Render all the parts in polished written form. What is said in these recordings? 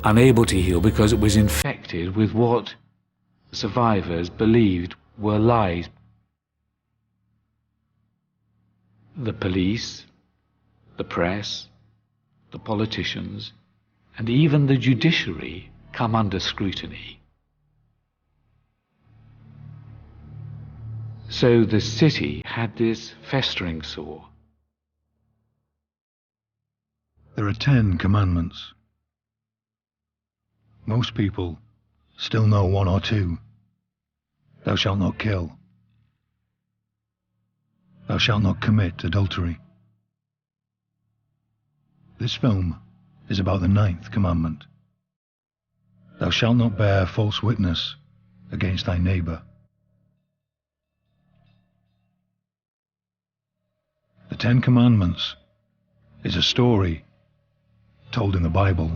unable to heal because it was infected with what survivors believed were lies. The police, the press, the politicians, and even the judiciary come under scrutiny. So the city had this festering sore. There are 10 commandments. Most people still know 1 or 2. Thou shalt not kill. Thou shalt not commit adultery. This film is about the 9th commandment. Thou shalt not bear false witness against thy neighbour. The 10 Commandments is a story told in the Bible.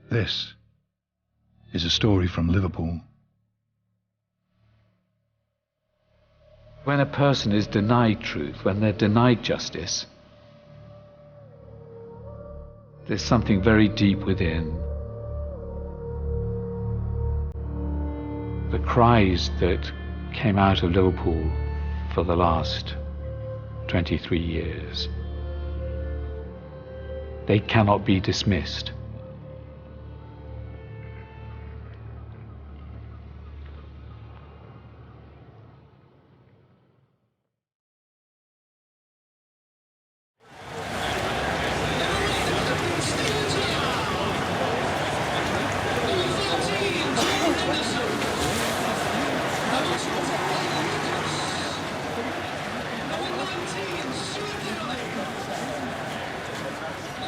This is a story from Liverpool. When a person is denied truth, when they're denied justice, there's something very deep within. The cries that came out of Liverpool for the last 23 years, they cannot be dismissed.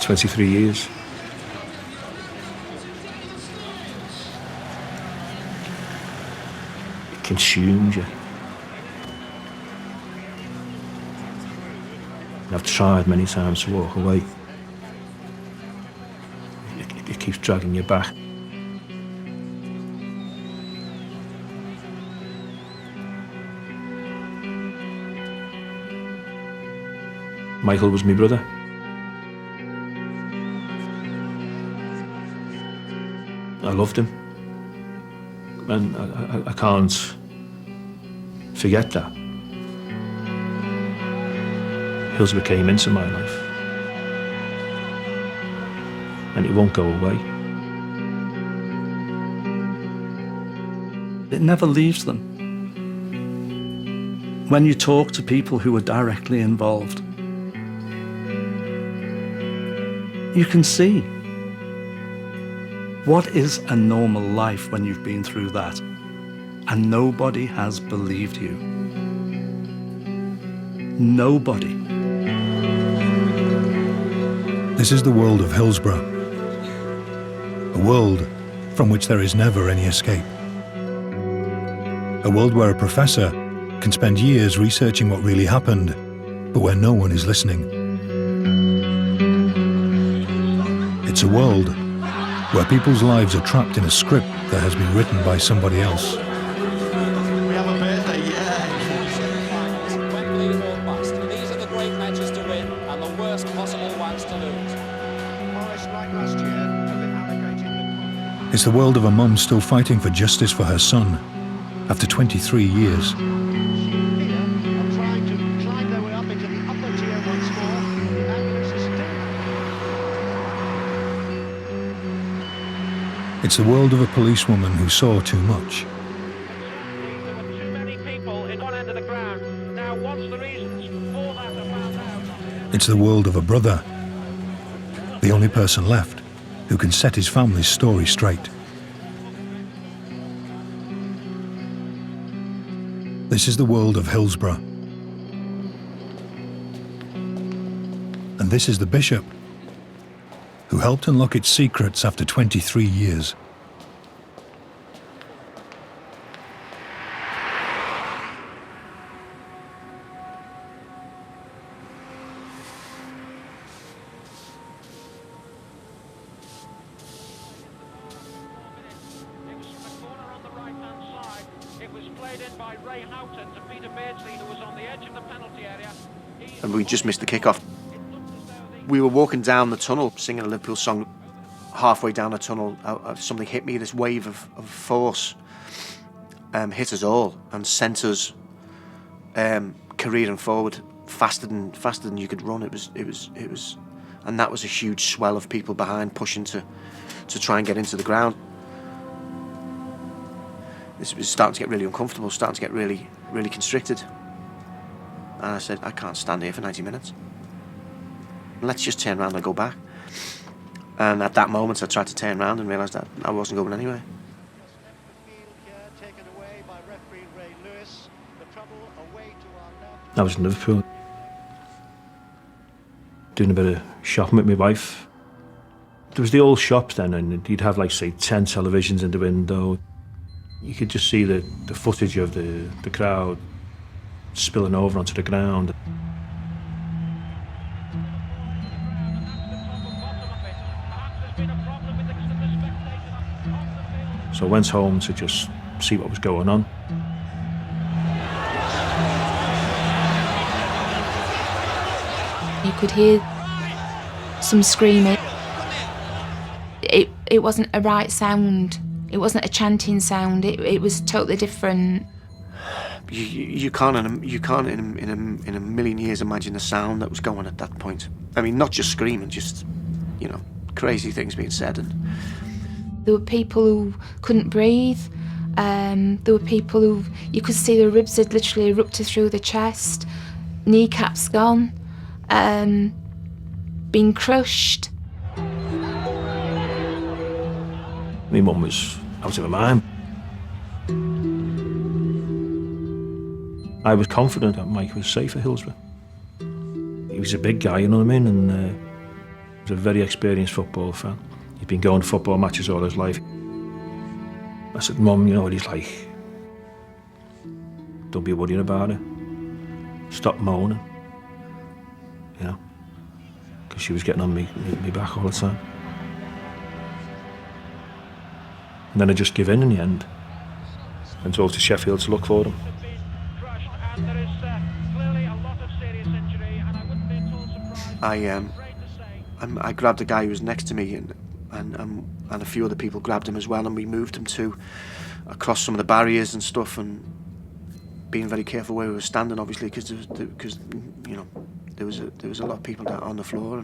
"23 years. It consumes you. And I've tried many times to walk away. It keeps dragging you back. Michael was my brother. I loved him, and I can't forget that. Hillsborough came into my life, and it won't go away. It never leaves them. When you talk to people who are directly involved, you can see what is a normal life when you've been through that, and nobody has believed you. Nobody. This is the world of Hillsborough, a world from which there is never any escape. A world where a professor can spend years researching what really happened, but where no one is listening. It's a world where people's lives are trapped in a script that has been written by somebody else. We have a birthday, yeah. These are the great matches to win and the worst possible ones to lose. Like last year, have been allocating the... It's the world of a mum still fighting for justice for her son after 23 years. Here, I'm trying to climb their way up into the upper tier once more. The ambulance is still... It's the world of a policewoman who saw too much. There were too many people in one end of the ground. Now, once the reasons for that are found out... It's the world of a brother, the only person left who can set his family's story straight. This is the world of Hillsborough. And this is the bishop who helped unlock its secrets after 23 years. And we just missed the kickoff. We were walking down the tunnel singing a Liverpool song. halfway down a tunnel, something hit me. This wave of force hit us all and sent us careering forward faster than you could run. It was, and that was a huge swell of people behind pushing to try and get into the ground. It was starting to get really uncomfortable, starting to get really, really constricted. And I said, I can't stand here for 90 minutes. Let's just turn around and go back. And at that moment, I tried to turn around and realised that I wasn't going anywhere. I was in Liverpool, doing a bit of shopping with my wife. There was the old shops then, and you'd have, like, say, 10 televisions in the window. You could just see the footage of the crowd spilling over onto the ground. So I went home to just see what was going on. You could hear some screaming. It wasn't a right sound. It wasn't a chanting sound. It was totally different. You can't in a million years imagine the sound that was going at that point. I mean, not just screaming, just, you know, crazy things being said. And there were people who couldn't breathe. There were people who you could see the ribs had literally erupted through the chest, kneecaps gone, being crushed. My mum was out of her mind. I was confident that Mike was safe at Hillsborough. He was a big guy, you know what I mean, and he was a very experienced football fan. He'd been going to football matches all his life. I said, Mum, you know what he's like. Don't be worrying about it. Stop moaning. You know, because she was getting on me back all the time. And then I just give in the end and drove to Sheffield to look for them. I grabbed the guy who was next to me, and a few other people grabbed him as well, and we moved him across some of the barriers and stuff, and being very careful where we were standing, obviously, because you know there was a lot of people down on the floor,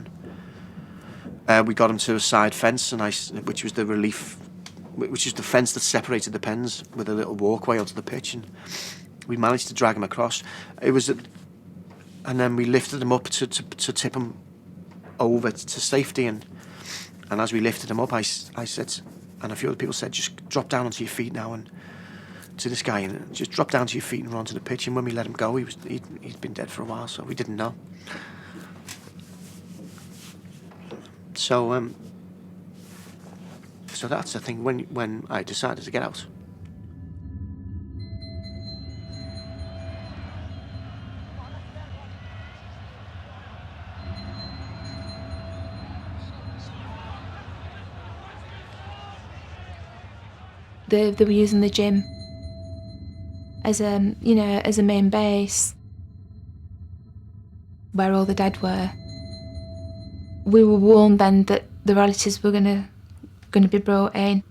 and we got him to a side fence, which was the fence that separated the pens with a little walkway onto the pitch, and we managed to drag him across. And then we lifted him up to tip him over to safety, and as we lifted him up, I said, and a few other people said, just drop down onto your feet now, and to this guy, and just drop down to your feet and run onto the pitch. And when we let him go, he'd been dead for a while, so we didn't know. So that's the thing. When I decided to get out. They were using the gym as a main base where all the dead were. We were warned then that the relatives were going to be brought in.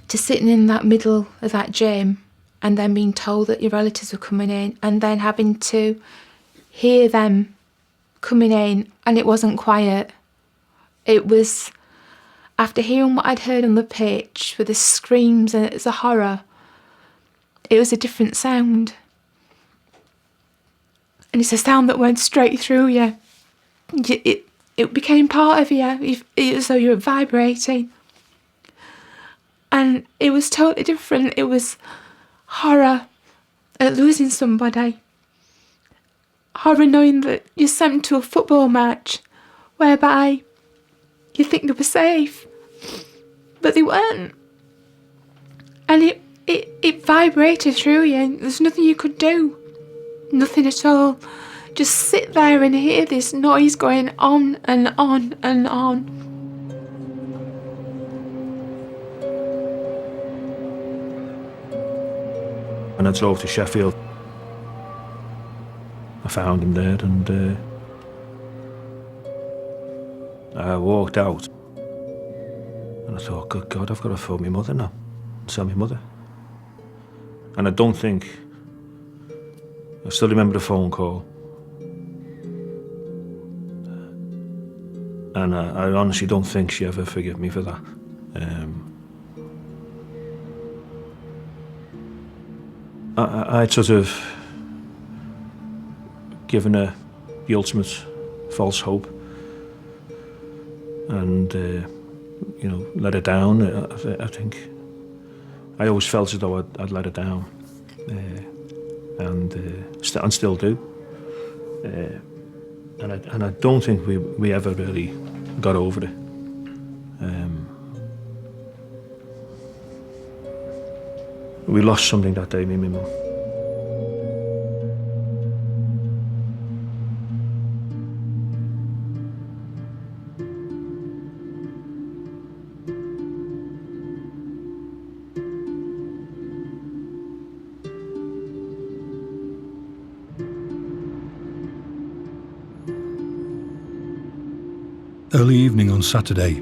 To sitting in that middle of that gym and then being told that your relatives were coming in, and then having to hear them coming in, and it wasn't quiet. It was, after hearing what I'd heard on the pitch with the screams, and it's a horror, it was a different sound. And it's a sound that went straight through you. It became part of you. It was as though you were vibrating. And it was totally different. It was horror at losing somebody. Horror knowing that you're sent to a football match whereby you think they were safe, but they weren't. And it vibrated through you, and there's nothing you could do. Nothing at all. Just sit there and hear this noise going on and on and on. When I drove to Sheffield, I found him dead, and I walked out and I thought, good God, I've got to phone my mother now. Tell my mother. And I don't think, I still remember the phone call. And I honestly don't think she ever forgave me for that. I'd sort of given her the ultimate false hope and, you know, let her down. I think I always felt as though I'd let her down, and still do. And I don't think we ever really got over it. We lost something that day, me and my mum. Early evening on Saturday,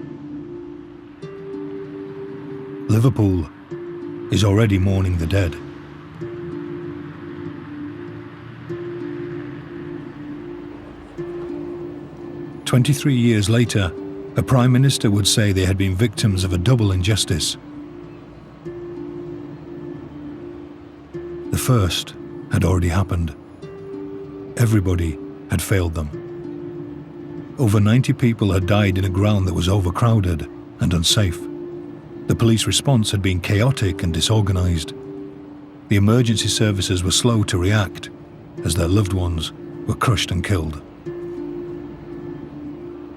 Liverpool is already mourning the dead. "23 years later, a Prime Minister would say they had been victims of a double injustice. The first had already happened. Everybody had failed them. Over 90 people had died in a ground that was overcrowded and unsafe. The police response had been chaotic and disorganized. The emergency services were slow to react as their loved ones were crushed and killed.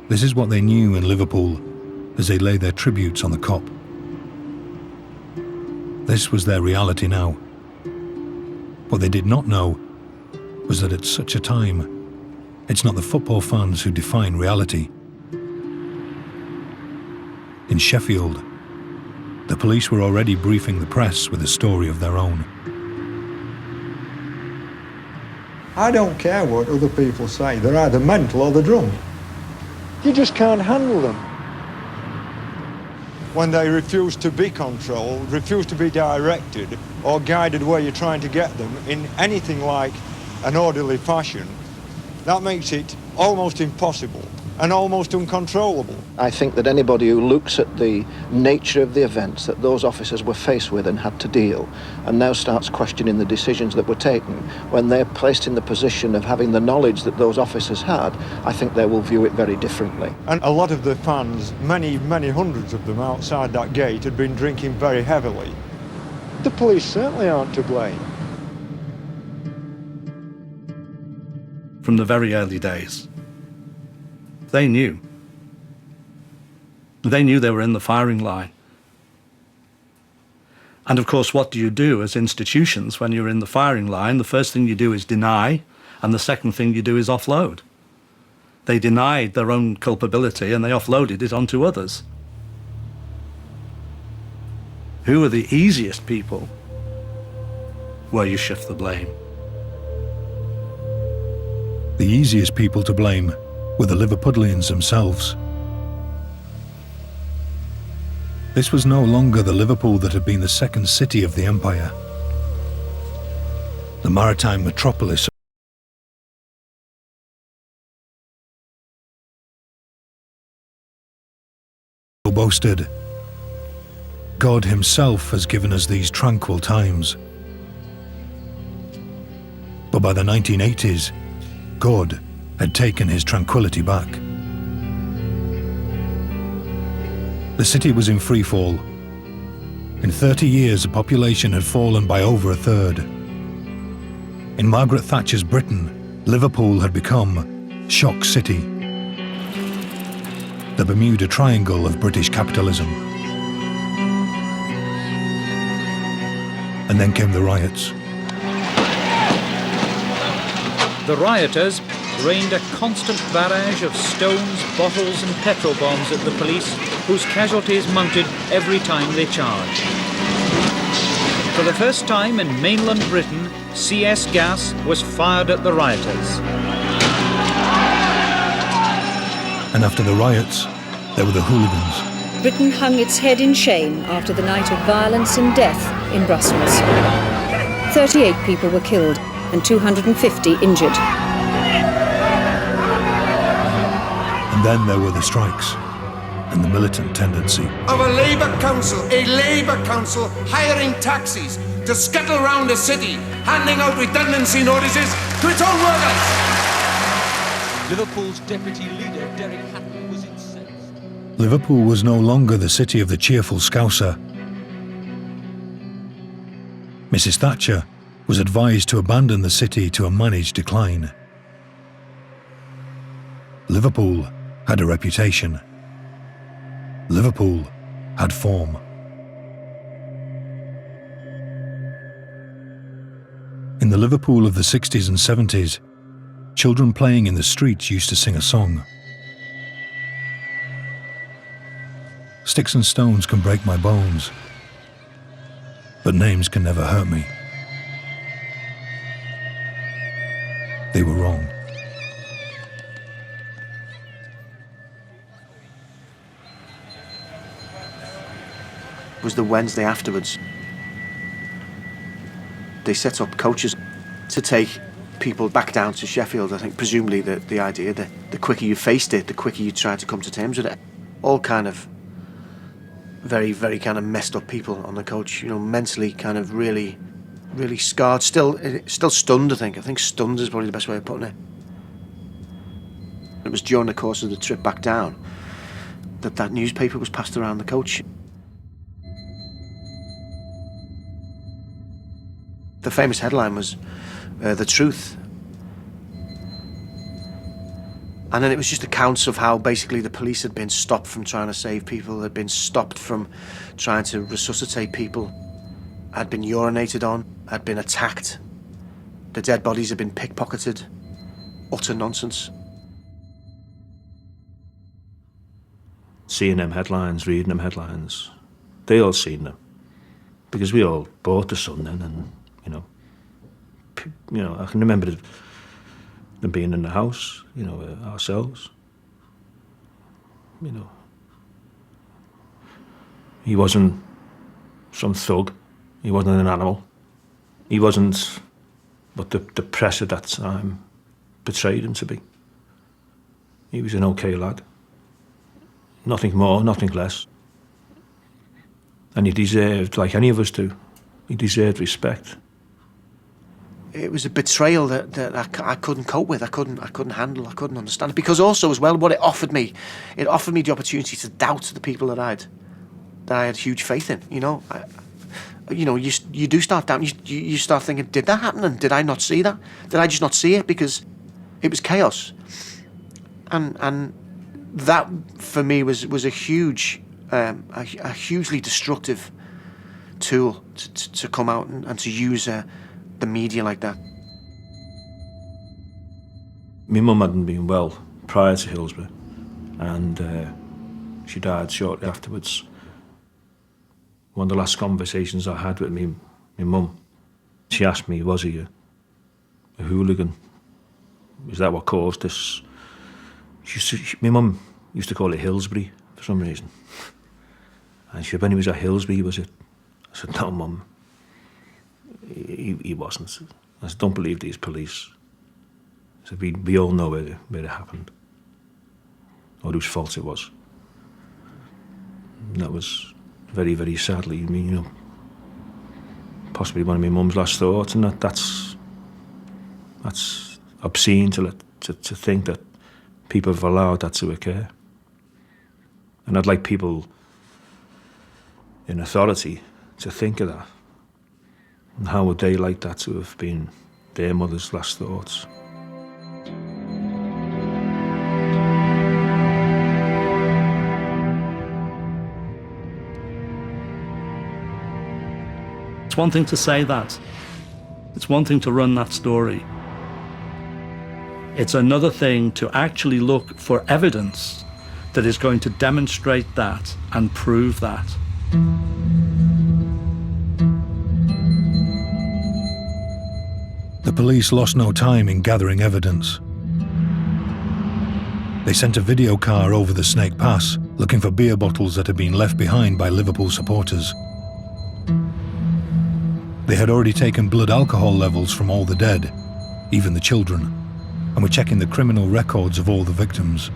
This is what they knew in Liverpool as they lay their tributes on the cop. This was their reality now. What they did not know was that at such a time, it's not the football fans who define reality. In Sheffield, the police were already briefing the press with a story of their own. I don't care what other people say. They're either mental or they're drunk. You just can't handle them. When they refuse to be controlled, refuse to be directed or guided where you're trying to get them in anything like an orderly fashion, that makes it almost impossible and almost uncontrollable. I think that anybody who looks at the nature of the events that those officers were faced with and had to deal, and now starts questioning the decisions that were taken, when they're placed in the position of having the knowledge that those officers had, I think they will view it very differently. And a lot of the fans, many hundreds of them outside that gate, had been drinking very heavily. The police certainly aren't to blame. From the very early days, they knew. They knew they were in the firing line. And of course, what do you do as institutions when you're in the firing line? The first thing you do is deny, and the second thing you do is offload. They denied their own culpability and they offloaded it onto others. Who are the easiest people where you shift the blame? The easiest people to blame were the Liverpudlians themselves. This was no longer the Liverpool that had been the second city of the empire. The maritime metropolis boasted, "God himself has given us these tranquil times." But by the 1980s, God had taken his tranquility back. The city was in free fall. In 30 years, the population had fallen by over a third. In Margaret Thatcher's Britain, Liverpool had become Shock City, the Bermuda Triangle of British capitalism. And then came the riots. The rioters rained a constant barrage of stones, bottles and petrol bombs at the police, whose casualties mounted every time they charged. For the first time in mainland Britain, CS gas was fired at the rioters. And after the riots, there were the hooligans. Britain hung its head in shame after the night of violence and death in Brussels. 38 people were killed and 250 injured. And then there were the strikes and the militant tendency. Of a Labour council hiring taxis to scuttle around the city, handing out redundancy notices to its own workers. Liverpool's deputy leader, Derek Hatton, was incensed. Liverpool was no longer the city of the cheerful Scouser. Mrs. Thatcher was advised to abandon the city to a managed decline. Liverpool had a reputation. Liverpool had form. In the Liverpool of the 60s and 70s, children playing in the streets used to sing a song. Sticks and stones can break my bones, but names can never hurt me. They were wrong. It was the Wednesday afterwards. They set up coaches to take people back down to Sheffield. I think presumably the idea that the quicker you faced it, the quicker you tried to come to terms with it. All kind of very, very kind of messed up people on the coach, you know, mentally kind of really, really scarred. Still stunned, I think. I think stunned is probably the best way of putting it. It was during the course of the trip back down that newspaper was passed around the coach. The famous headline was The Truth. And then it was just accounts of how basically the police had been stopped from trying to save people, had been stopped from trying to resuscitate people, had been urinated on, had been attacked. The dead bodies had been pickpocketed. Utter nonsense. Seeing them headlines, reading them headlines, they all seen them. Because we all bought the Sun then, and I can remember them being in the house, ourselves. He wasn't some thug. He wasn't an animal. He wasn't what the press at that time portrayed him to be. He was an okay lad. Nothing more, nothing less. And he deserved, like any of us do, he deserved respect. It was a betrayal that I couldn't cope with. I couldn't handle. I couldn't understand. Because also as well, what it offered me the opportunity to doubt the people that I had huge faith in. You do start doubting. You start thinking, did that happen? And did I not see that? Did I just not see it? Because it was chaos. And that for me was a huge, a hugely destructive tool to come out and to use the media like that. My mum hadn't been well prior to Hillsborough, and she died shortly afterwards. One of the last conversations I had with my mum, she asked me, was he a hooligan? Is that what caused this? My mum used to call it Hillsborough for some reason. And she said, when he was at Hillsborough, was it? I said, no, Mum. He wasn't. I said, don't believe these police. I said, we all know where it happened, or whose fault it was. And that was very, very sadly, possibly one of my mum's last thoughts, and that's obscene to think that people have allowed that to occur. And I'd like people in authority to think of that. And how would they like that to have been their mother's last thoughts? It's one thing to say that. It's one thing to run that story. It's another thing to actually look for evidence that is going to demonstrate that and prove that. The police lost no time in gathering evidence. They sent a video car over the Snake Pass looking for beer bottles that had been left behind by Liverpool supporters. They had already taken blood alcohol levels from all the dead, even the children, and were checking the criminal records of all the victims.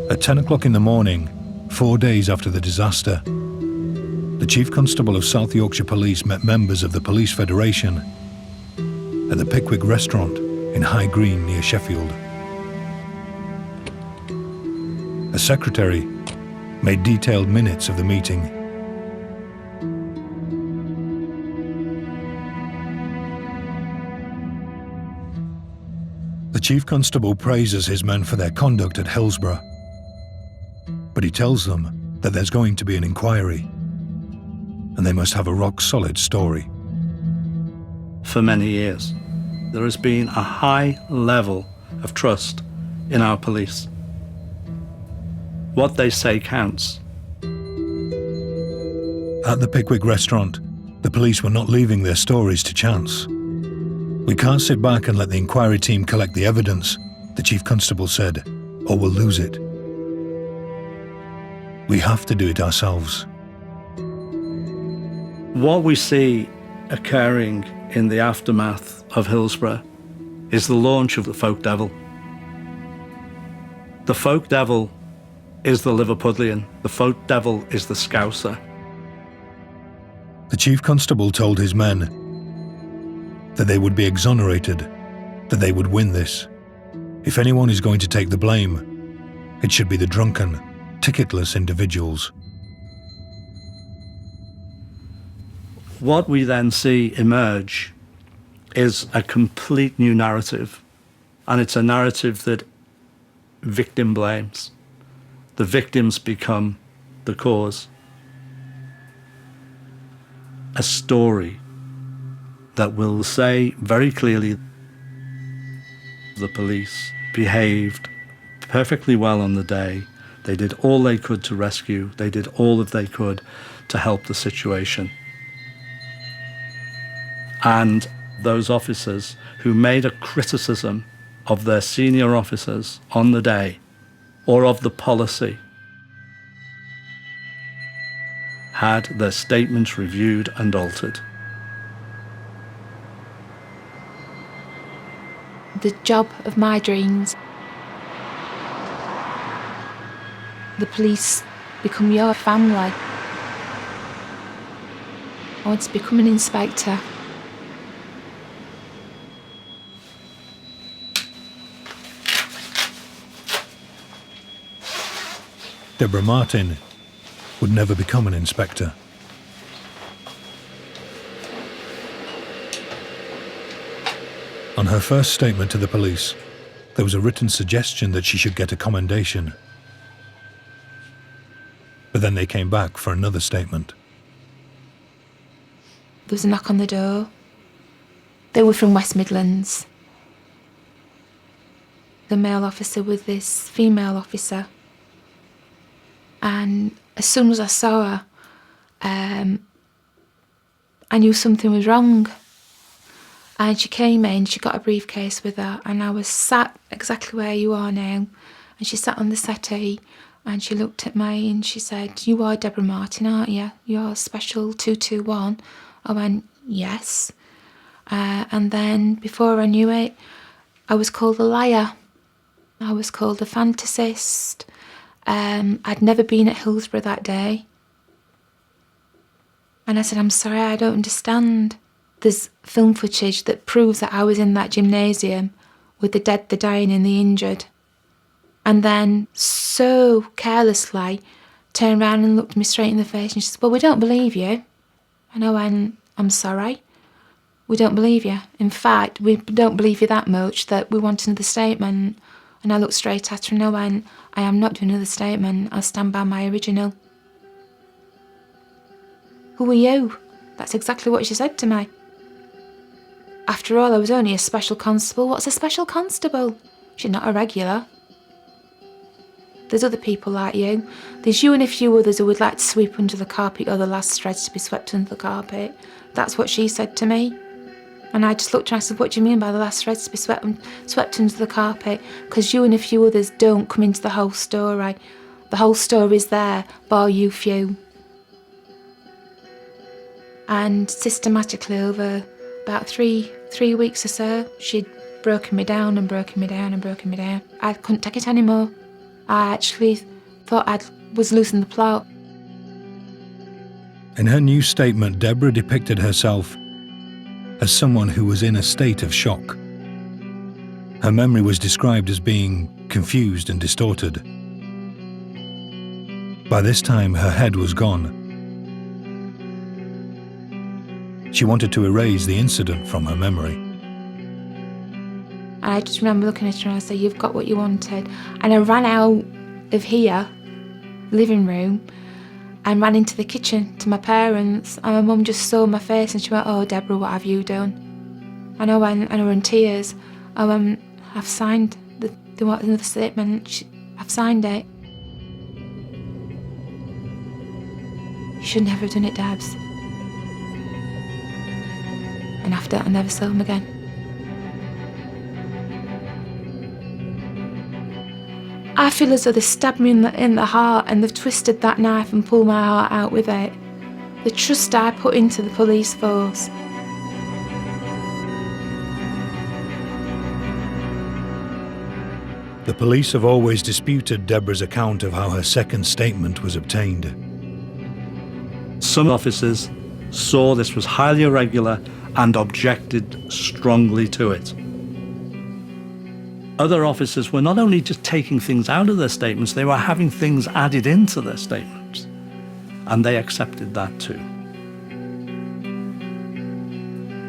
At 10 o'clock in the morning, 4 days after the disaster, the Chief Constable of South Yorkshire Police met members of the Police Federation at the Pickwick restaurant in High Green near Sheffield. A secretary made detailed minutes of the meeting. The Chief Constable praises his men for their conduct at Hillsborough, but he tells them that there's going to be an inquiry and they must have a rock-solid story. For many years, there has been a high level of trust in our police. What they say counts. At the Pickwick restaurant, the police were not leaving their stories to chance. "We can't sit back and let the inquiry team collect the evidence," the Chief Constable said, "or we'll lose it. We have to do it ourselves." What we see occurring in the aftermath of Hillsborough is the launch of the folk devil. The folk devil is the Liverpudlian. The folk devil is the Scouser. The Chief Constable told his men that they would be exonerated, that they would win this. If anyone is going to take the blame, it should be the drunken, ticketless individuals. What we then see emerge is a complete new narrative, and it's a narrative that victim blames. The victims become the cause. A story that will say very clearly the police behaved perfectly well on the day. They did all they could to rescue. They did all that they could to help the situation. And those officers who made a criticism of their senior officers on the day or of the policy had their statements reviewed and altered. The job of my dreams. The police become your family. I want to become an inspector. Deborah Martin would never become an inspector. On her first statement to the police, there was a written suggestion that she should get a commendation. But then they came back for another statement. There was a knock on the door. They were from West Midlands. The male officer with this female officer. And as soon as I saw her, I knew something was wrong. And she came in, she got a briefcase with her, and I was sat exactly where you are now. And she sat on the settee, and she looked at me and she said, "You are Deborah Martin, aren't you? You're Special 221. I went, "Yes." And then, before I knew it, I was called a liar. I was called a fantasist. I'd never been at Hillsborough that day. And I said, "I'm sorry, I don't understand." There's film footage that proves that I was in that gymnasium with the dead, the dying and the injured. And then, so carelessly, turned around and looked me straight in the face and she said, "Well, we don't believe you." And I went, "I'm sorry, we don't believe you. In fact, we don't believe you that much that we want another statement." And I looked straight at her and I went, "I am not doing another statement. I'll stand by my original." "Who are you?" That's exactly what she said to me. After all, I was only a special constable. What's a special constable? She's not a regular. There's other people like you. There's you and a few others who would like to sweep under the carpet or the last threads to be swept under the carpet. That's what she said to me. And I just looked and I said, what do you mean by the last threads to be swept under the carpet? Because you and a few others don't come into the whole story. The whole story's there, bar you few. And systematically over about three weeks or so, she'd broken me down and broken me down and broken me down. I couldn't take it anymore. I actually thought I was losing the plot. In her new statement, Deborah depicted herself as someone who was in a state of shock. Her memory was described as being confused and distorted. By this time, her head was gone. She wanted to erase the incident from her memory. I just remember looking at her and I said, you've got what you wanted. And I ran out of here, living room, and ran into the kitchen to my parents, and my mum just saw my face and she went, oh, Deborah, what have you done? And I went, and I were in tears. I went, I've signed another statement. I've signed it. You should never have done it, Debs. And after that, I never saw him again. I feel as though they stabbed me in the heart and they've twisted that knife and pulled my heart out with it. The trust I put into the police force. The police have always disputed Deborah's account of how her second statement was obtained. Some officers saw this was highly irregular and objected strongly to it. Other officers were not only just taking things out of their statements, they were having things added into their statements. And they accepted that too.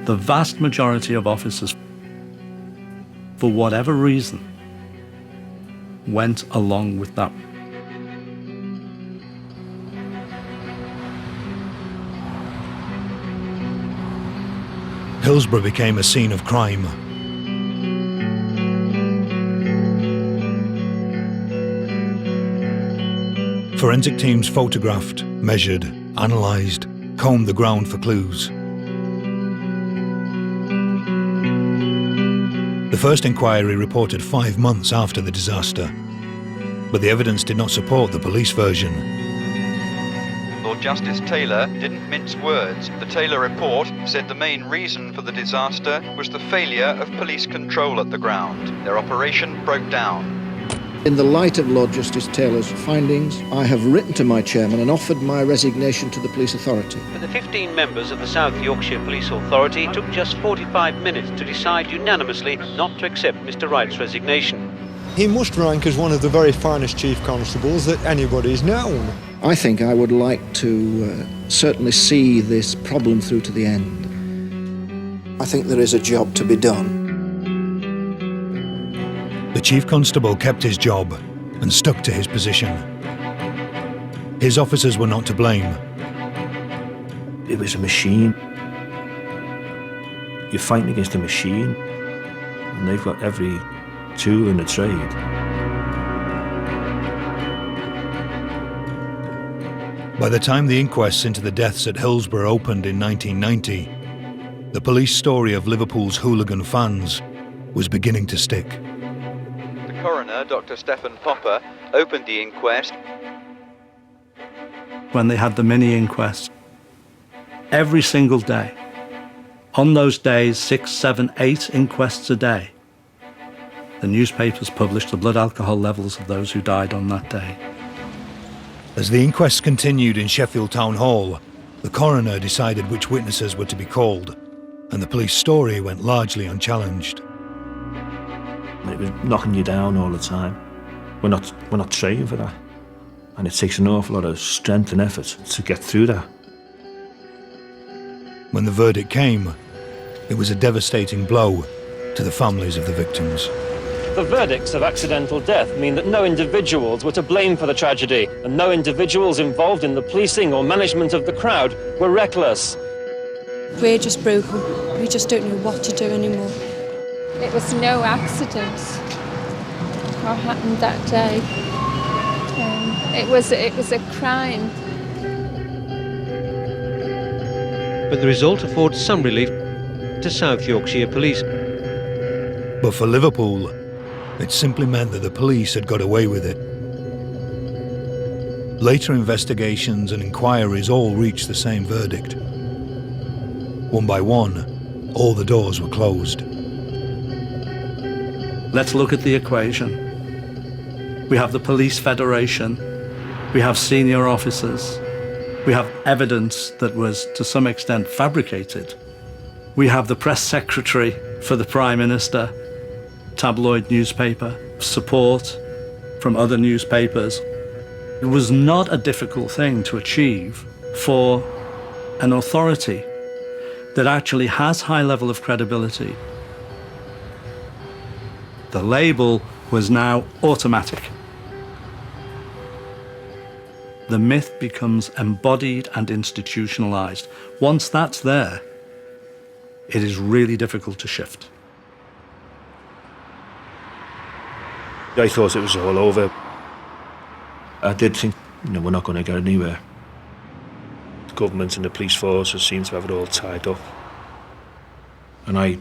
The vast majority of officers, for whatever reason, went along with that. Hillsborough became a scene of crime. Forensic teams photographed, measured, analysed, combed the ground for clues. The first inquiry reported 5 months after the disaster, but the evidence did not support the police version. Lord Justice Taylor didn't mince words. The Taylor report said the main reason for the disaster was the failure of police control at the ground. Their operation broke down. In the light of Lord Justice Taylor's findings, I have written to my chairman and offered my resignation to the police authority. But the 15 members of the South Yorkshire Police Authority took just 45 minutes to decide unanimously not to accept Mr. Wright's resignation. He must rank as one of the very finest chief constables that anybody's known. I think I would like to certainly see this problem through to the end. I think there is a job to be done. The chief constable kept his job and stuck to his position. His officers were not to blame. It was a machine. You're fighting against a machine, and they've got every tool in the trade. By the time the inquests into the deaths at Hillsborough opened in 1990, the police story of Liverpool's hooligan fans was beginning to stick. Coroner, Dr. Stephen Popper, opened the inquest. When they had the mini-inquest, every single day, on those days, 6, 7, 8 inquests a day, the newspapers published the blood alcohol levels of those who died on that day. As the inquests continued in Sheffield Town Hall, the coroner decided which witnesses were to be called, and the police story went largely unchallenged. It was knocking you down all the time. We're not trained for that. And it takes an awful lot of strength and effort to get through that. When the verdict came, it was a devastating blow to the families of the victims. The verdicts of accidental death mean that no individuals were to blame for the tragedy, and no individuals involved in the policing or management of the crowd were reckless. We're just broken. We just don't know what to do anymore. It was no accident what happened that day. It was a crime. But the result affords some relief. to South Yorkshire Police. But for Liverpool, it simply meant that the police had got away with it. Later investigations and inquiries all reached the same verdict. One by one, all the doors were closed. Let's look at the equation. We have the Police Federation, we have senior officers, we have evidence that was to some extent fabricated. We have the press secretary for the Prime Minister, tabloid newspaper, support from other newspapers. It was not a difficult thing to achieve for an authority that actually has high level of credibility. The label was now automatic. The myth becomes embodied and institutionalized. Once that's there, it is really difficult to shift. I thought it was all over. I did think, we're not going to get anywhere. The government and the police forces seem to have it all tied up. And I,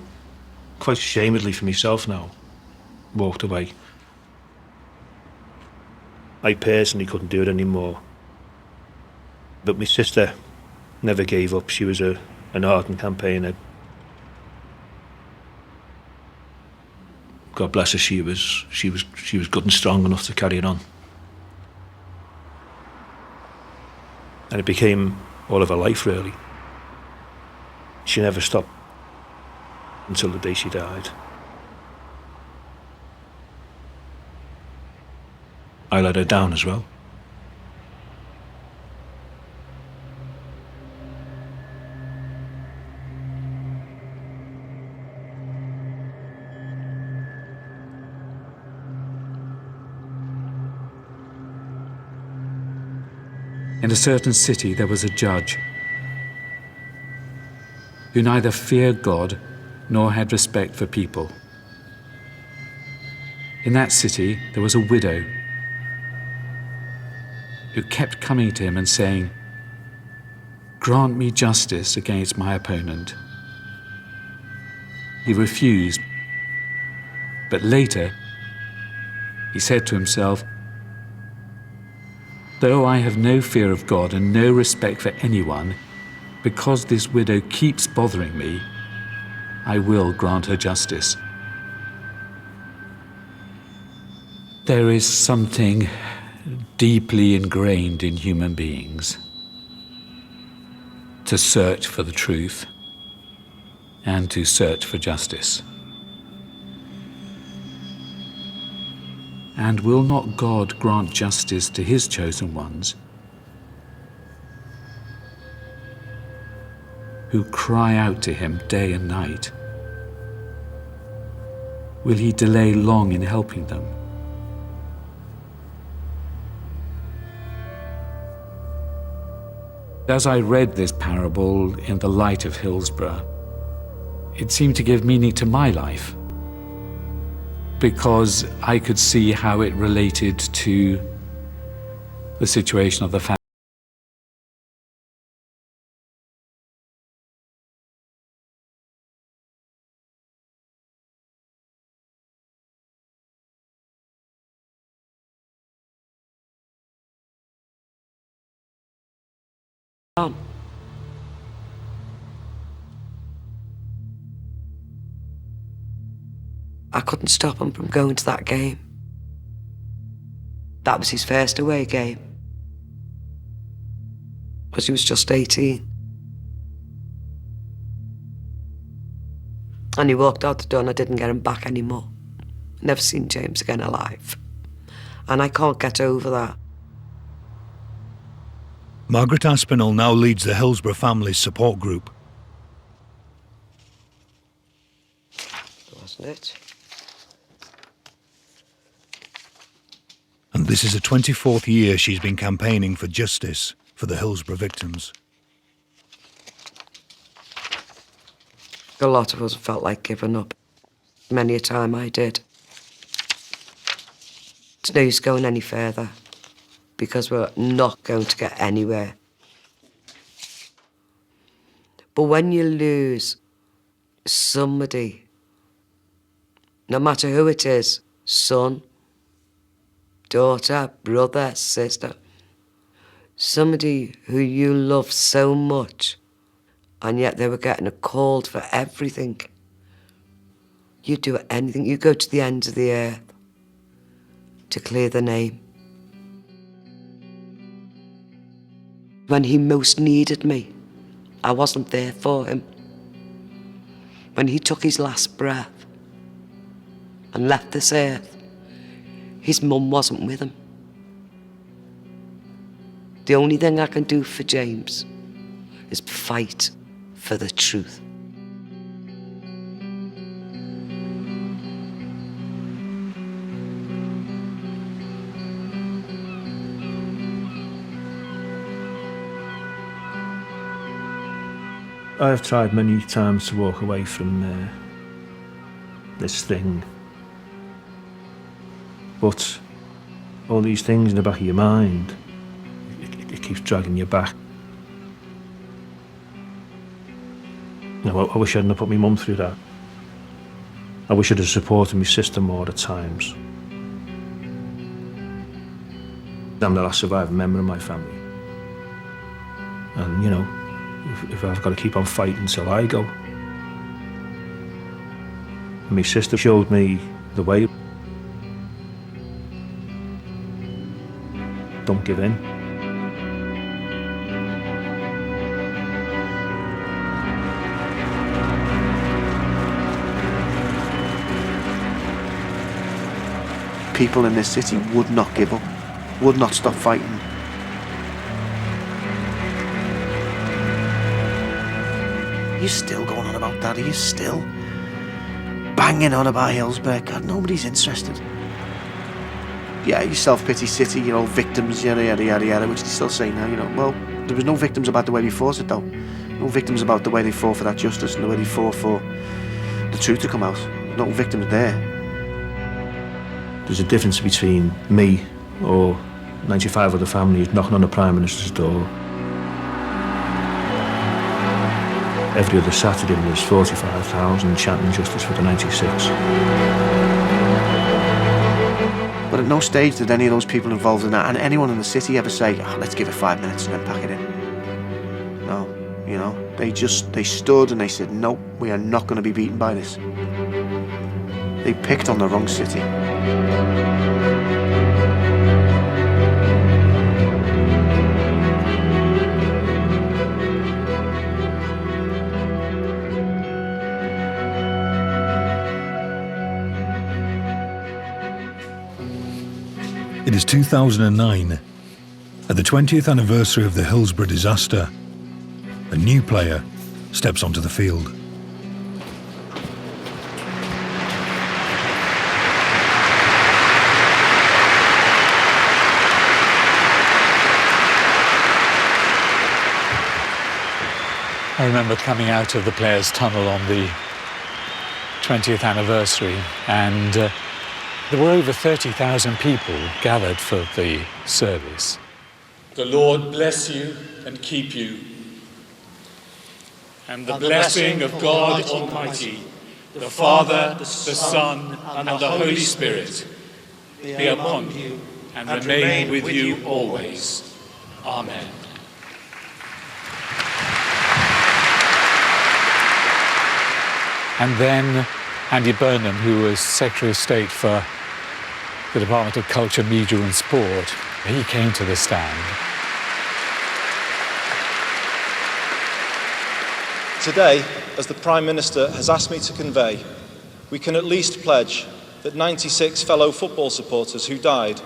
quite ashamedly for myself now, walked away. I personally couldn't do it anymore. But my sister never gave up. She was an ardent campaigner. God bless her, she was good and strong enough to carry it on. And it became all of her life, really. She never stopped until the day she died. I let her down as well. In a certain city there was a judge who neither feared God nor had respect for people. In that city there was a widow who kept coming to him and saying, "Grant me justice against my opponent." He refused, but later he said to himself, "Though I have no fear of God and no respect for anyone, because this widow keeps bothering me, I will grant her justice." There is something deeply ingrained in human beings to search for the truth and to search for justice. And will not God grant justice to his chosen ones who cry out to him day and night? Will he delay long in helping them? As I read this parable in the light of Hillsborough, it seemed to give meaning to my life, because I could see how it related to the situation of the family. I couldn't stop him from going to that game. That was his first away game, because he was just 18. And he walked out the door and I didn't get him back anymore. Never seen James again alive. And I can't get over that. Margaret Aspinall now leads the Hillsborough family's support group. Wasn't it? And this is the 24th year she's been campaigning for justice for the Hillsborough victims. A lot of us felt like giving up. Many a time I did. It's no use going any further, because we're not going to get anywhere. But when you lose somebody, no matter who it is, son, daughter, brother, sister, somebody who you love so much, and yet they were getting called for everything. You'd do anything. You go to the ends of the earth to clear the name. When he most needed me, I wasn't there for him. When he took his last breath and left this earth, his mum wasn't with him. The only thing I can do for James is fight for the truth. I have tried many times to walk away from this thing, but all these things in the back of your mind, it keeps dragging you back. You know, I wish I hadn't have put my mum through that. I wish I'd have supported my sister more at times. I'm the last surviving member of my family, and you know, if I've got to keep on fighting until I go. And my sister showed me the way. Don't give in. People in this city would not give up, would not stop fighting. You're still going on about that? Are you still banging on about Hillsborough? God, nobody's interested. Yeah, you self-pity city, you know, victims, yada, yada, yada, yada, which they still say now, you know. Well, there was no victims about the way they fought it, though. No victims about the way they fought for that justice and the way they fought for the truth to come out. No victims there. There's a difference between me or 95 other families knocking on the Prime Minister's door. Every other Saturday there's 45,000 chanting justice for the 96. But at no stage did any of those people involved in that, and anyone in the city, ever say, oh, let's give it 5 minutes and then pack it in. No, you know, they stood and they said, nope, we are not going to be beaten by this. They picked on the wrong city. It is 2009. At the 20th anniversary of the Hillsborough disaster, a new player steps onto the field. I remember coming out of the players' tunnel on the 20th anniversary, and there were over 30,000 people gathered for the service. The Lord bless you and keep you. And the blessing of God Almighty, the Father, the Son, and the Holy Spirit be upon you and remain with you always. Amen. And then Andy Burnham, who was Secretary of State for the Department of Culture, Media and Sport, he came to the stand. Today, as the Prime Minister has asked me to convey, we can at least pledge that 96 fellow football supporters who died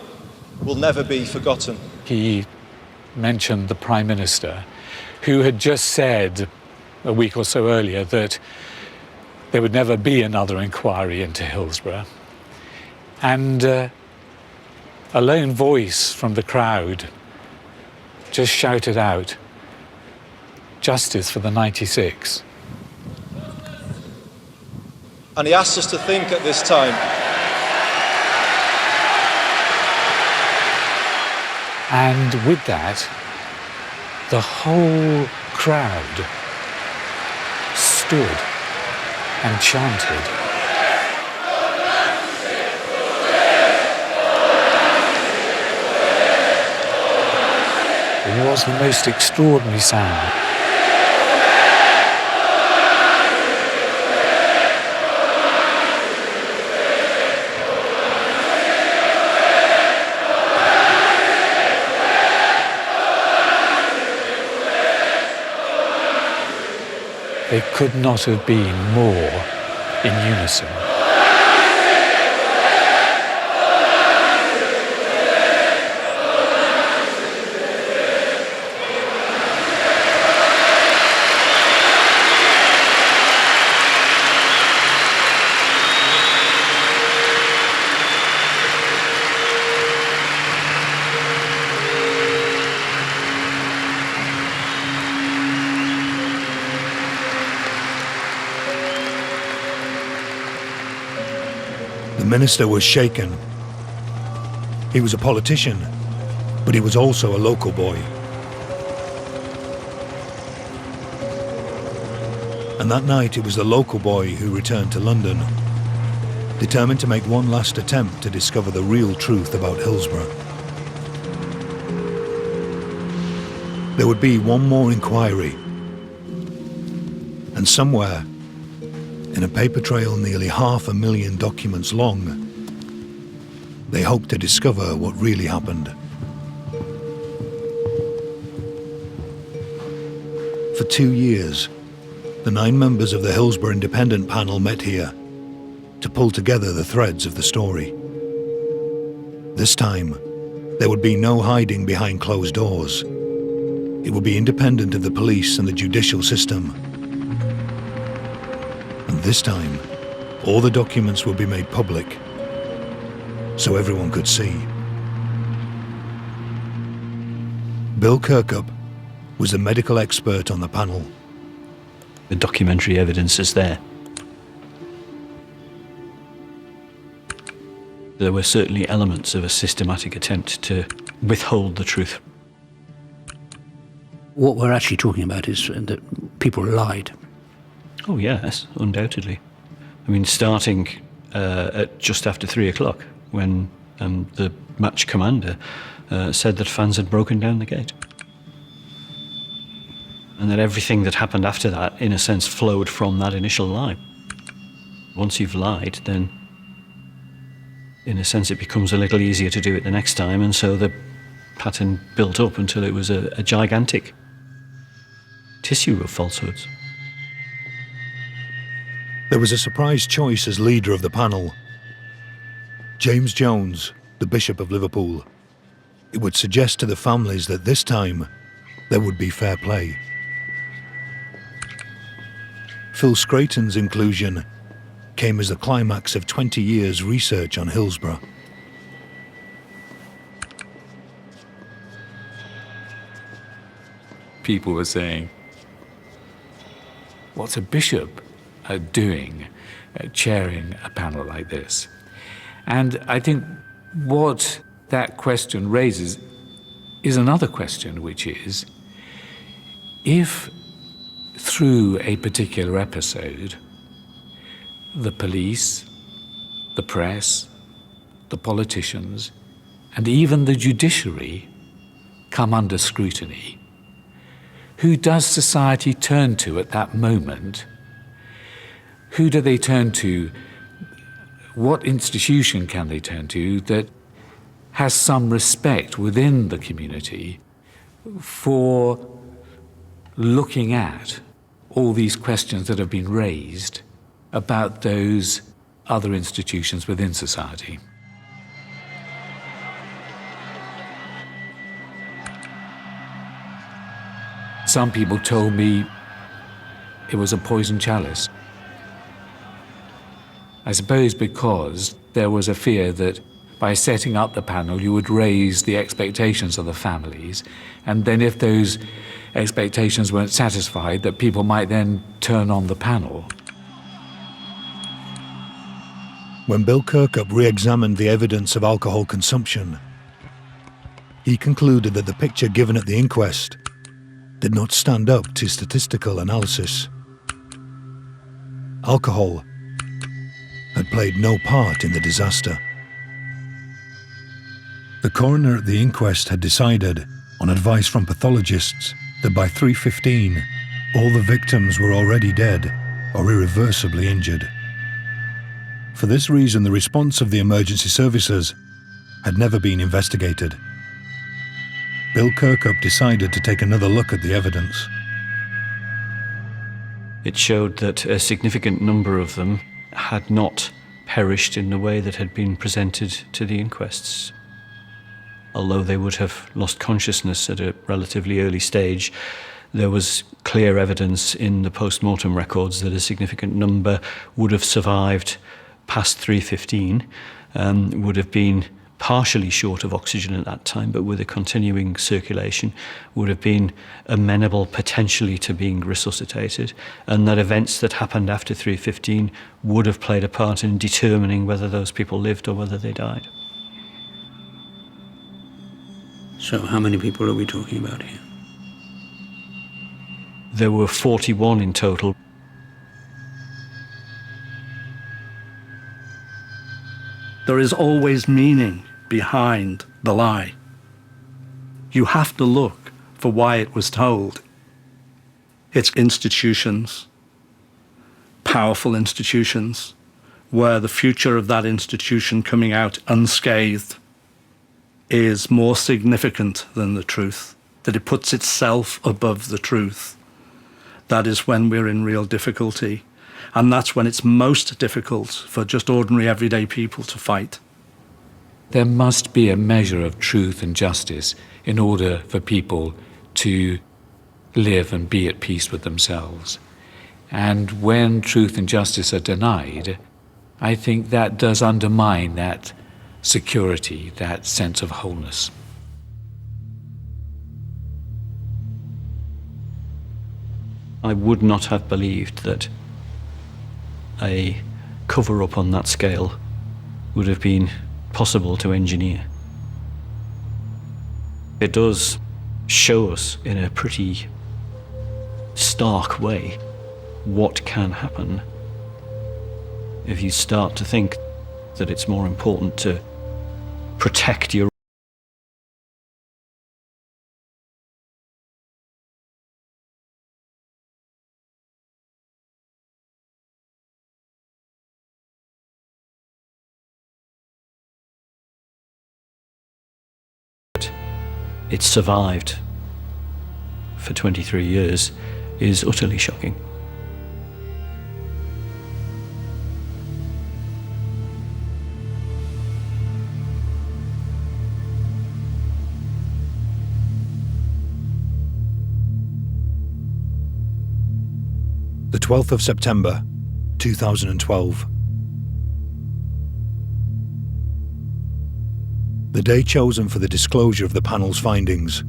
will never be forgotten. He mentioned the Prime Minister, who had just said a week or so earlier that there would never be another inquiry into Hillsborough. And a lone voice from the crowd just shouted out, "Justice for the 96." And he asks us to think at this time. And with that, the whole crowd stood and chanted. It was the most extraordinary sound. They could not have been more in unison. The minister was shaken. He was a politician, but he was also a local boy. And that night it was the local boy who returned to London, determined to make one last attempt to discover the real truth about Hillsborough. There would be one more inquiry, and somewhere, in a paper trail nearly 500,000 documents long, they hoped to discover what really happened. For 2 years, the 9 members of the Hillsborough Independent Panel met here to pull together the threads of the story. This time, there would be no hiding behind closed doors. It would be independent of the police and the judicial system. And this time, all the documents would be made public, so everyone could see. Bill Kirkup was the medical expert on the panel. The documentary evidence is there. There were certainly elements of a systematic attempt to withhold the truth. What we're actually talking about is that people lied. Oh yes, undoubtedly. I mean, starting at just after 3 o'clock, when the match commander said that fans had broken down the gate. And that everything that happened after that, in a sense, flowed from that initial lie. Once you've lied, then, in a sense, it becomes a little easier to do it the next time, and so the pattern built up until it was a gigantic tissue of falsehoods. There was a surprise choice as leader of the panel. James Jones, the Bishop of Liverpool. It would suggest to the families that this time there would be fair play. Phil Scraton's inclusion came as the climax of 20 years' research on Hillsborough. People were saying, what's a bishop doing, chairing a panel like this? And I think what that question raises is another question, which is, if through a particular episode, the police, the press, the politicians, and even the judiciary come under scrutiny, who does society turn to at that moment? Who do they turn to? What institution can they turn to that has some respect within the community for looking at all these questions that have been raised about those other institutions within society? Some people told me it was a poison chalice. I suppose because there was a fear that by setting up the panel you would raise the expectations of the families, and then if those expectations weren't satisfied, that people might then turn on the panel. When Bill Kirkup re-examined the evidence of alcohol consumption, he concluded that the picture given at the inquest did not stand up to statistical analysis. alcohol had played no part in the disaster. The coroner at the inquest had decided, on advice from pathologists, that by 3:15, all the victims were already dead or irreversibly injured. For this reason, the response of the emergency services had never been investigated. Bill Kirkup decided to take another look at the evidence. It showed that a significant number of them had not perished in the way that had been presented to the inquests. Although they would have lost consciousness at a relatively early stage, there was clear evidence in the post-mortem records that a significant number would have survived past 3:15, would have been partially short of oxygen at that time, but with a continuing circulation, would have been amenable potentially to being resuscitated, and that events that happened after 3:15 would have played a part in determining whether those people lived or whether they died. So how many people are we talking about here? There were 41 in total. There is always meaning behind the lie. You have to look for why it was told. It's institutions, powerful institutions, where the future of that institution coming out unscathed is more significant than the truth, that it puts itself above the truth. That is when we're in real difficulty. And that's when it's most difficult for just ordinary everyday people to fight. There must be a measure of truth and justice in order for people to live and be at peace with themselves. And when truth and justice are denied, I think that does undermine that security, that sense of wholeness. I would not have believed that a cover-up on that scale would have been possible to engineer. It does show us in a pretty stark way what can happen if you start to think that it's more important to protect your it survived for 23 years is utterly shocking. The 12th of September, 2012. The day chosen for the disclosure of the panel's findings.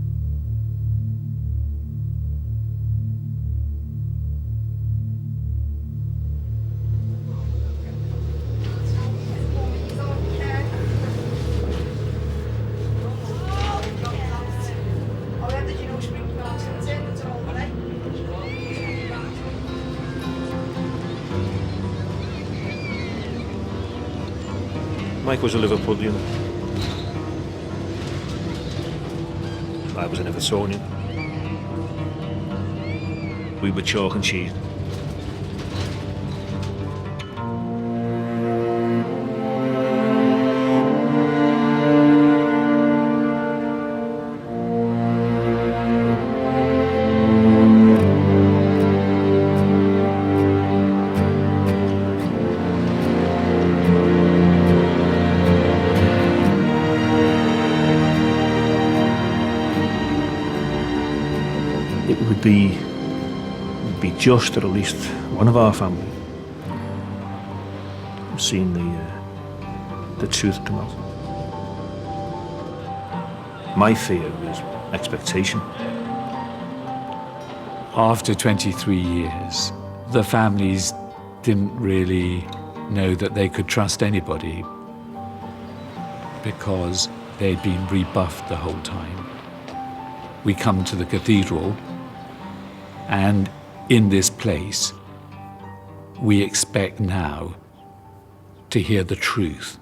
Mike was a Liverpoolian. I was an Evertonian. We were chalk and cheese. Be just that at least one of our family seen the truth come out. My fear was expectation. After 23 years, the families didn't really know that they could trust anybody because they'd been rebuffed the whole time. We come to the cathedral, and in this place, we expect now to hear the truth.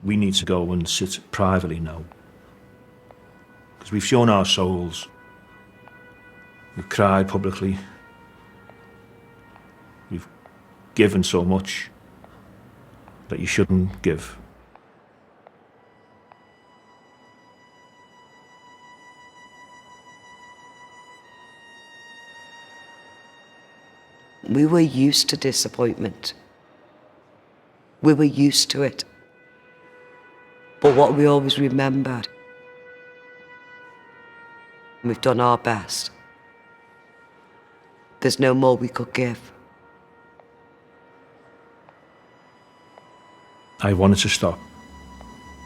We need to go and sit privately now. Because we've shown our souls. We've cried publicly. We've given so much that you shouldn't give. We were used to disappointment. We were used to it. But what we always remembered, we've done our best. There's no more we could give. I wanted to stop.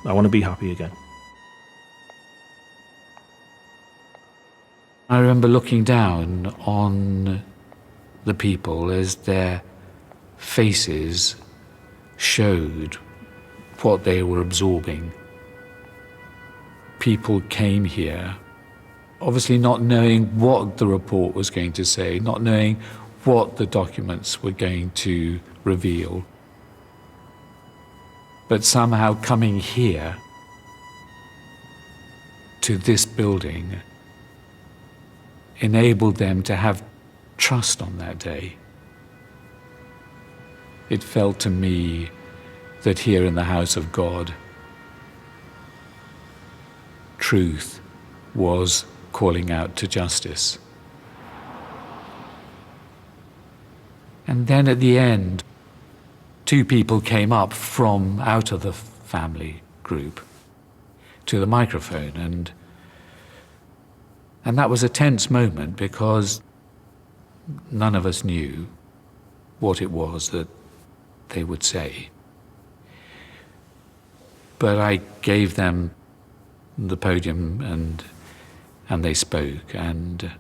I want to be happy again. I remember looking down on the people as their faces showed what they were absorbing. People came here, obviously not knowing what the report was going to say, not knowing what the documents were going to reveal, but somehow coming here to this building enabled them to have trust on that day. It felt to me that here in the house of God, truth was calling out to justice. And then at the end, two people came up from out of the family group to the microphone, and that was a tense moment because none of us knew what it was that they would say. But I gave them the podium and they spoke, and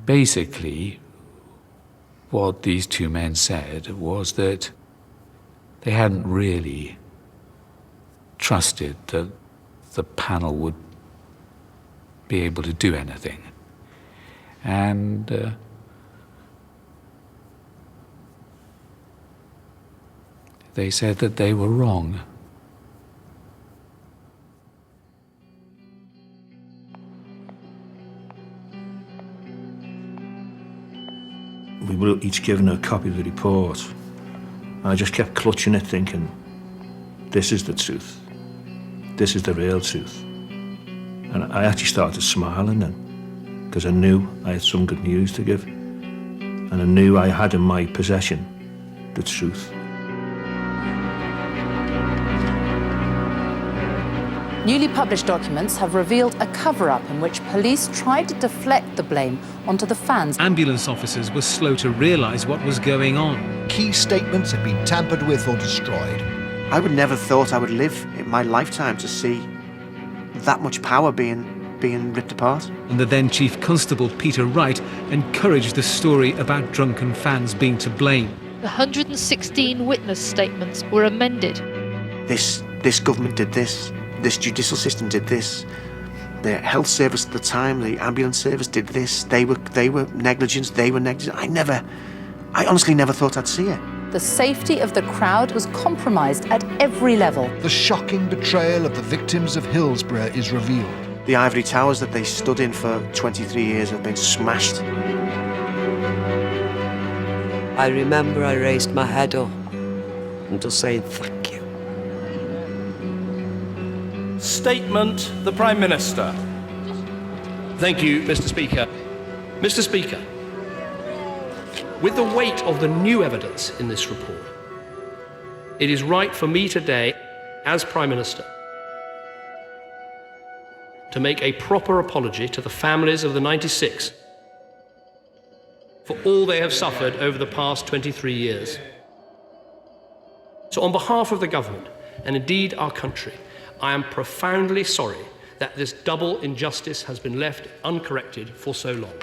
basically what these two men said was that they hadn't really trusted that the panel would be able to do anything. And they said that they were wrong. We were each given a copy of the report. I just kept clutching it, thinking, this is the truth. This is the real truth. And I actually started smiling then, because I knew I had some good news to give. And I knew I had in my possession the truth. Newly published documents have revealed a cover-up in which police tried to deflect the blame onto the fans. Ambulance officers were slow to realise what was going on. Key statements had been tampered with or destroyed. I would never thought I would live in my lifetime to see that much power being ripped apart. And the then Chief Constable Peter Wright encouraged the story about drunken fans being to blame. The 116 witness statements were amended. This government did this. This judicial system did this. The health service at the time, the ambulance service did this. They were negligent. They were negligent. I honestly never thought I'd see it. The safety of the crowd was compromised at every level. The shocking betrayal of the victims of Hillsborough is revealed. The ivory towers that they stood in for 23 years have been smashed. I remember I raised my head up and just saying thank you. Statement, the Prime Minister. Thank you, Mr. Speaker. Mr. Speaker, with the weight of the new evidence in this report, it is right for me today, as Prime Minister, to make a proper apology to the families of the 96 for all they have suffered over the past 23 years. So on behalf of the government and indeed our country, I am profoundly sorry that this double injustice has been left uncorrected for so long.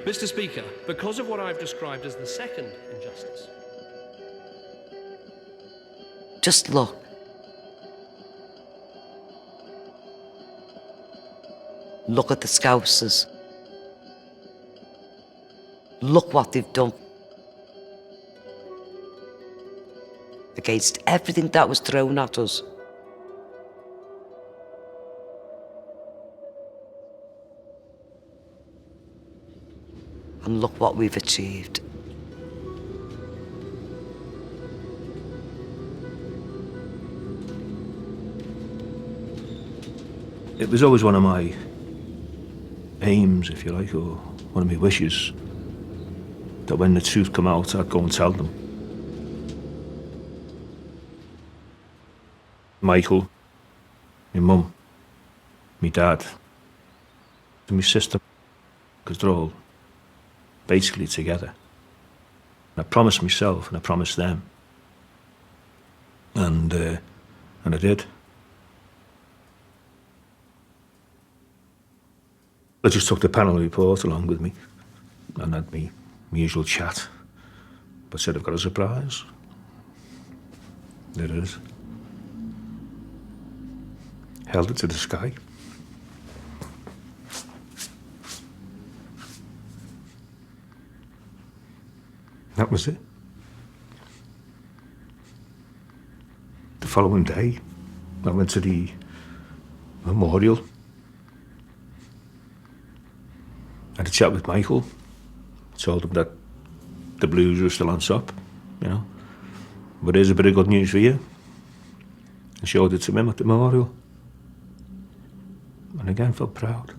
Mr. Speaker, because of what I've described as the second injustice. Just look. Look at the Scousers. Look what they've done. Against everything that was thrown at us. And look what we've achieved. It was always one of my aims, if you like, or one of my wishes, that when the truth come out, I'd go and tell them. Michael, my mum, my dad, and my sister, because they're all basically together. And I promised myself and I promised them. And I did. I just took the panel report along with me and had my usual chat. But said I've got a surprise. There it is. Held it to the sky. That was it. The following day, I went to the memorial. Had a chat with Michael. Told him that the Blues were still on top, you know. But here's a bit of good news for you. I showed it to him at the memorial. And again, felt proud.